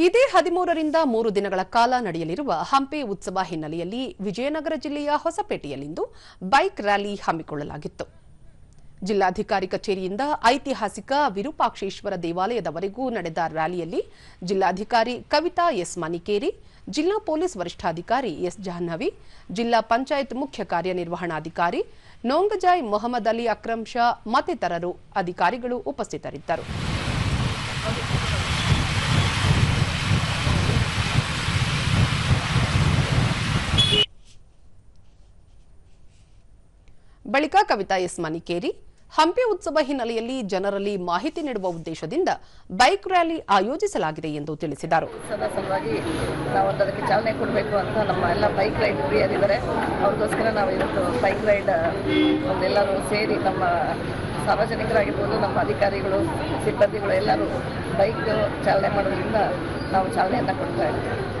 ಇದೇ 13ರಿಂದ 3 ದಿನಗಳ ಕಾಲ ನಡೆಯಲಿರುವ ಹಂಪಿ ಉತ್ಸವ ಹಿನ್ನೆಲೆಯಲ್ಲಿ ವಿಜಯನಗರ ಜಿಲ್ಲೆಯ ಹೊಸಪೇಟೆಯಲ್ಲಿಂದು ಬೈಕ್ ರ್ಯಾಲಿ ಹಮ್ಮಿಕೊಳ್ಳಲಾಗಿತ್ತು. ಜಿಲ್ಲಾಧಿಕಾರಿ ಕಚೇರಿಯಿಂದ ಐತಿಹಾಸಿಕ ವಿರೂಪಾಕ್ಷೇಶ್ವರ ದೇವಾಲಯದವರೆಗೂ ನಡೆದ ರ್ಯಾಲಿಯಲ್ಲಿ ಜಿಲ್ಲಾಧಿಕಾರಿ ಕವಿತಾ ಎಸ್ ಮನಿಕೇರಿ, ಜಿಲ್ಲಾ ಪೊಲೀಸ್ ವರಿಷ್ಠಾಧಿಕಾರಿ ಎಸ್ ಜಾಹ್ನವಿ, ಜಿಲ್ಲಾ ಪಂಚಾಯತ್ ಮುಖ್ಯ ಕಾರ್ಯನಿರ್ವಹಣಾಧಿಕಾರಿ ನೋಂಗಜಾಯ್ ಮೊಹಮ್ಮದ್ ಅಲಿ ಅಕ್ರಮ್ ಶಾ ಮತ್ತಿತರರು ಅಧಿಕಾರಿಗಳು ಉಪಸ್ಥಿತರಿದ್ದರು. ಬಳಿಕ ಕವಿತಾ ಎಸ್ ಮನಿಕೇರಿ ಹಂಪಿ ಉತ್ಸವ ಹಿನ್ನೆಲೆಯಲ್ಲಿ ಜನರಲ್ಲಿ ಮಾಹಿತಿ ನೀಡುವ ಉದ್ದೇಶದಿಂದ ಬೈಕ್ ರ್ಯಾಲಿ ಆಯೋಜಿಸಲಾಗಿದೆ ಎಂದು ತಿಳಿಸಿದರು. ಸಲುವಾಗಿ ನಾವು ಅದಕ್ಕೆ ಚಾಲನೆ ಕೊಡಬೇಕು ಅಂತ ನಮ್ಮ ಎಲ್ಲ ಬೈಕ್ ರೈಡ್ ಪ್ರಿಯರಿದ್ದಾರೆ. ಅವ್ರಿಗೋಸ್ಕರ ನಾವು ಇವತ್ತು ಬೈಕ್ ರೈಡ್ ಒಂದೆಲ್ಲರೂ ಸೇರಿ ನಮ್ಮ ಸಾರ್ವಜನಿಕರಾಗಿರ್ಬೋದು, ನಮ್ಮ ಅಧಿಕಾರಿಗಳು, ಸಿಬ್ಬಂದಿಗಳು ಎಲ್ಲರೂ ಬೈಕ್ ಚಾಲನೆ ಮಾಡೋದ್ರಿಂದ ನಾವು ಚಾಲನೆಯನ್ನು ಕೊಡ್ತಾ ಇದ್ದೀವಿ.